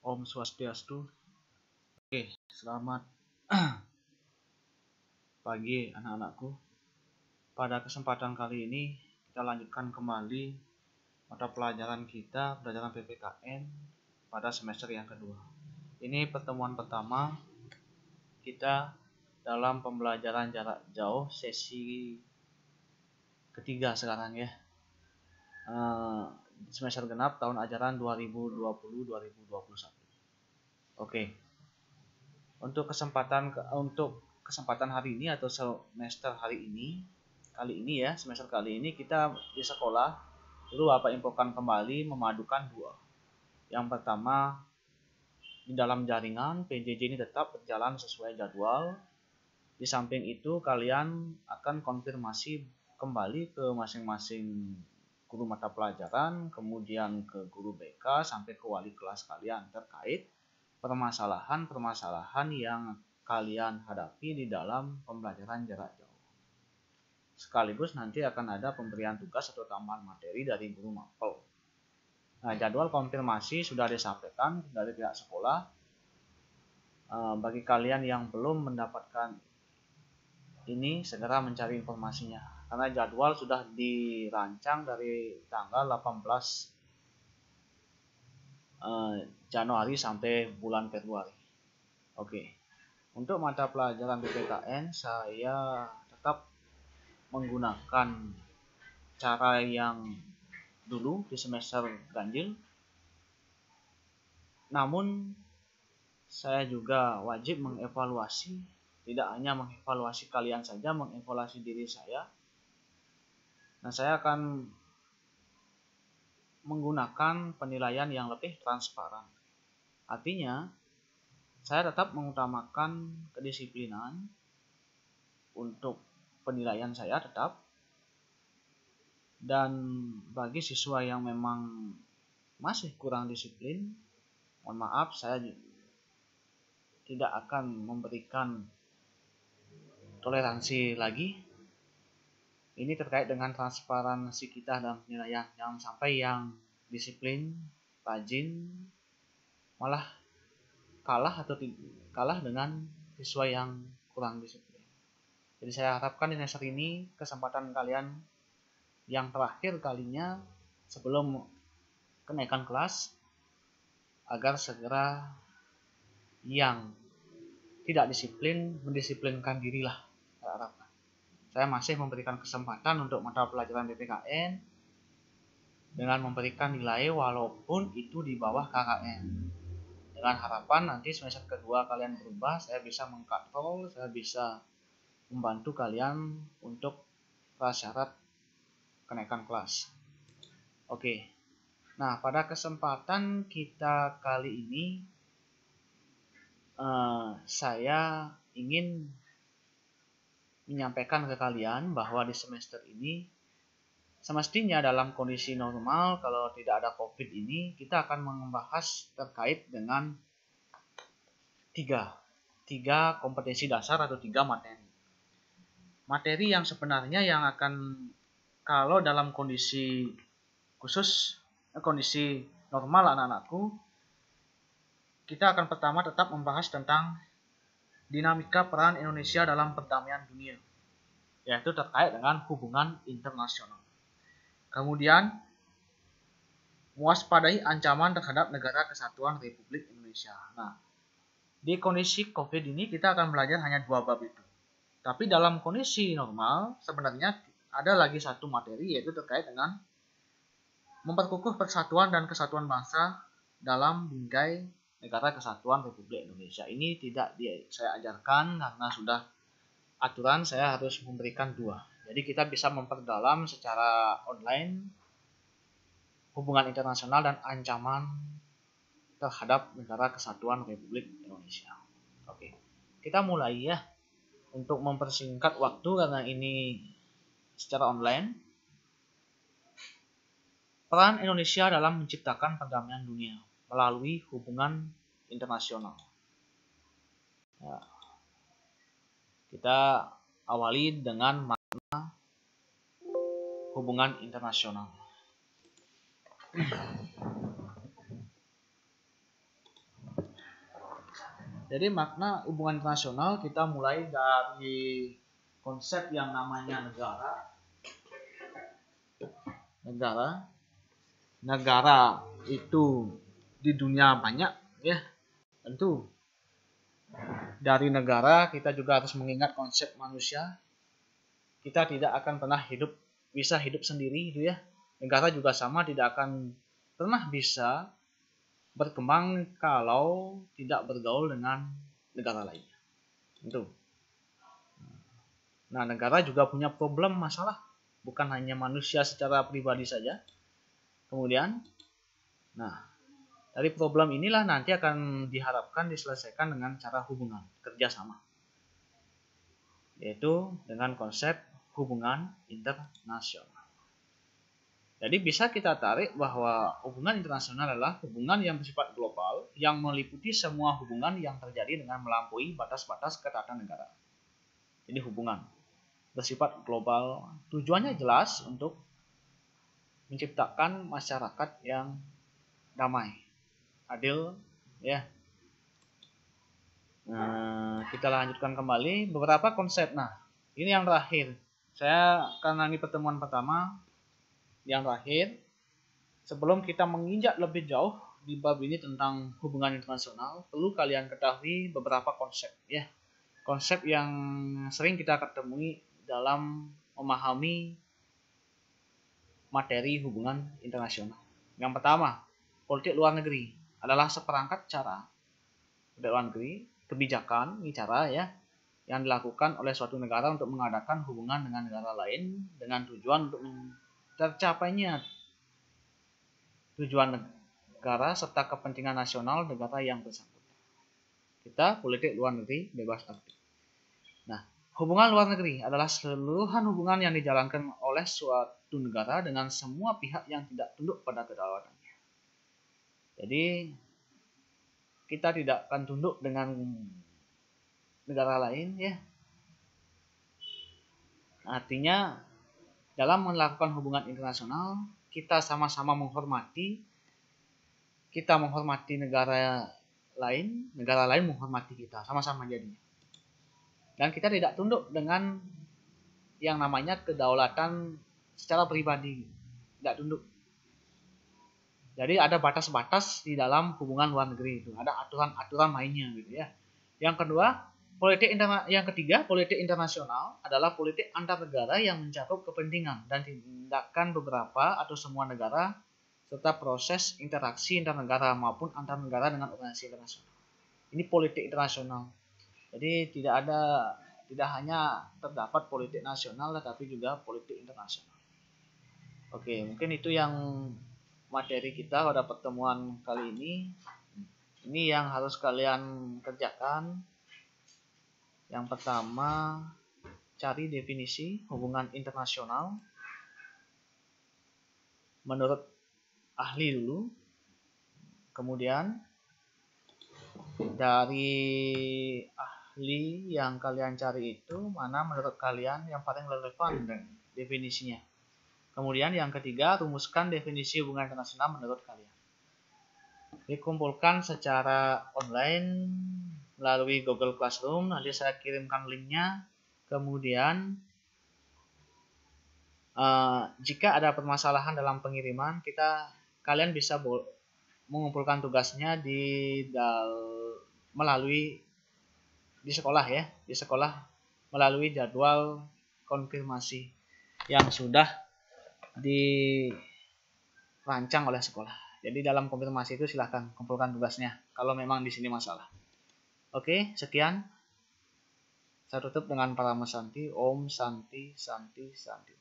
Om Swastiastu. Oke, selamat pagi anak-anakku. Pada kesempatan kali ini kita lanjutkan kembali mata pelajaran kita, pelajaran PPKN pada semester yang kedua. Ini pertemuan pertama kita dalam pembelajaran jarak jauh sesi ketiga sekarang ya. Semester genap tahun ajaran 2020-2021. Oke. Untuk kesempatan hari ini atau semester semester kali ini kita di sekolah dulu infokan kembali memadukan dua. Yang pertama, di dalam jaringan PJJ ini tetap berjalan sesuai jadwal. Di samping itu kalian akan konfirmasi kembali ke masing-masing guru mata pelajaran, kemudian ke guru BK sampai ke wali kelas kalian terkait permasalahan-permasalahan yang kalian hadapi di dalam pembelajaran jarak jauh. Sekaligus nanti akan ada pemberian tugas atau tambahan materi dari guru mapel. Nah, jadwal konfirmasi sudah disampaikan dari pihak sekolah. Bagi kalian yang belum mendapatkan ini, segera mencari informasinya. Karena jadwal sudah dirancang dari tanggal 18 Januari sampai bulan Februari. Oke. Untuk mata pelajaran PPKN saya tetap menggunakan cara yang dulu di semester ganjil. Namun saya juga wajib mengevaluasi, tidak hanya mengevaluasi kalian saja, mengevaluasi diri saya. Nah, saya akan menggunakan penilaian yang lebih transparan. Artinya, saya tetap mengutamakan kedisiplinan untuk penilaian saya tetap. Dan bagi siswa yang memang masih kurang disiplin, mohon maaf, saya tidak akan memberikan toleransi lagi. Ini terkait dengan transparansi kita dalam penilaian. Jangan sampai yang disiplin, rajin, malah kalah dengan siswa yang kurang disiplin. Jadi saya harapkan di semester ini kesempatan kalian yang terakhir kalinya sebelum kenaikan kelas, agar segera yang tidak disiplin mendisiplinkan dirilah. Saya harapkan. Saya masih memberikan kesempatan untuk mata pelajaran PPKN dengan memberikan nilai walaupun itu di bawah KKN. Dengan harapan nanti semester kedua kalian berubah, saya bisa mengkontrol, saya bisa membantu kalian untuk prasyarat kenaikan kelas. Oke. Nah, pada kesempatan kita kali ini saya ingin menyampaikan ke kalian bahwa di semester ini semestinya dalam kondisi normal, kalau tidak ada COVID ini, kita akan membahas terkait dengan tiga kompetensi dasar atau 3 materi. Materi yang sebenarnya yang akan, kalau dalam kondisi khusus, kondisi normal anak-anakku, kita akan pertama tetap membahas tentang dinamika peran Indonesia dalam perdamaian dunia, yaitu terkait dengan hubungan internasional. Kemudian, mewaspadai ancaman terhadap negara kesatuan Republik Indonesia. Nah, di kondisi COVID ini kita akan belajar hanya 2 bab itu. Tapi dalam kondisi normal, sebenarnya ada lagi 1 materi, yaitu terkait dengan memperkukuh persatuan dan kesatuan bangsa dalam bingkai Negara Kesatuan Republik Indonesia. Ini tidak saya ajarkan karena sudah aturan saya harus memberikan 2. Jadi kita bisa memperdalam secara online hubungan internasional dan ancaman terhadap Negara Kesatuan Republik Indonesia. Oke, kita mulai ya. Untuk mempersingkat waktu karena ini secara online. Peran Indonesia dalam menciptakan perdamaian dunia melalui hubungan internasional. Ya. Kita awali dengan makna hubungan internasional. Jadi makna hubungan internasional kita mulai dari konsep yang namanya negara. Negara itu di dunia banyak ya. Tentu dari negara kita juga harus mengingat konsep manusia. Kita tidak akan pernah bisa hidup sendiri gitu ya. Negara juga sama, tidak akan pernah bisa berkembang kalau tidak bergaul dengan negara lainnya. Itu. Nah, negara juga punya problem masalah, bukan hanya manusia secara pribadi saja. Kemudian, nah, dari problem inilah nanti akan diharapkan diselesaikan dengan cara hubungan kerjasama, yaitu dengan konsep hubungan internasional. Jadi bisa kita tarik bahwa hubungan internasional adalah hubungan yang bersifat global yang meliputi semua hubungan yang terjadi dengan melampaui batas-batas ketatanegaraan. Jadi hubungan bersifat global, tujuannya jelas untuk menciptakan masyarakat yang damai, adil, ya. Nah, kita lanjutkan kembali beberapa konsep. Nah, ini yang terakhir. Karena ini pertemuan pertama, yang terakhir, sebelum kita menginjak lebih jauh di bab ini tentang hubungan internasional, perlu kalian ketahui beberapa konsep, ya. Konsep yang sering kita ketemui dalam memahami materi hubungan internasional. Yang pertama, politik luar negeri adalah seperangkat cara politik luar negeri, kebijakan, ini cara ya, yang dilakukan oleh suatu negara untuk mengadakan hubungan dengan negara lain dengan tujuan untuk tercapainya tujuan negara serta kepentingan nasional negara yang bersangkutan. Kita politik luar negeri bebas arti. Nah, hubungan luar negeri adalah keseluruhan hubungan yang dijalankan oleh suatu negara dengan semua pihak yang tidak tunduk pada kedaulatannya. Jadi, kita tidak akan tunduk dengan negara lain ya. Artinya, dalam melakukan hubungan internasional, kita sama-sama menghormati negara lain menghormati kita, sama-sama jadinya. Dan kita tidak tunduk dengan yang namanya kedaulatan secara pribadi, tidak tunduk. Jadi ada batas-batas di dalam hubungan luar negeri itu, ada aturan-aturan mainnya gitu ya. Yang ketiga, politik internasional adalah politik antar negara yang mencakup kepentingan dan tindakan beberapa atau semua negara serta proses interaksi antar negara maupun antar negara dengan organisasi internasional. Ini politik internasional. Jadi tidak hanya terdapat politik nasional tetapi juga politik internasional. Oke, mungkin itu yang materi kita pada pertemuan kali ini. Ini yang harus kalian kerjakan. Yang pertama, cari definisi hubungan internasional menurut ahli dulu. Kemudian dari ahli yang kalian cari itu mana menurut kalian yang paling relevan dan definisinya. Kemudian yang ketiga, rumuskan definisi hubungan internasional menurut kalian. Dikumpulkan secara online melalui Google Classroom, nanti saya kirimkan linknya. Kemudian jika ada permasalahan dalam pengiriman, kalian bisa mengumpulkan tugasnya di sekolah ya, di sekolah melalui jadwal konfirmasi yang sudah dirancang oleh sekolah. Jadi dalam konfirmasi itu silahkan kumpulkan tugasnya kalau memang di sini masalah. Oke, sekian. Saya tutup dengan Parama Santi. Om Santi Santi Santi.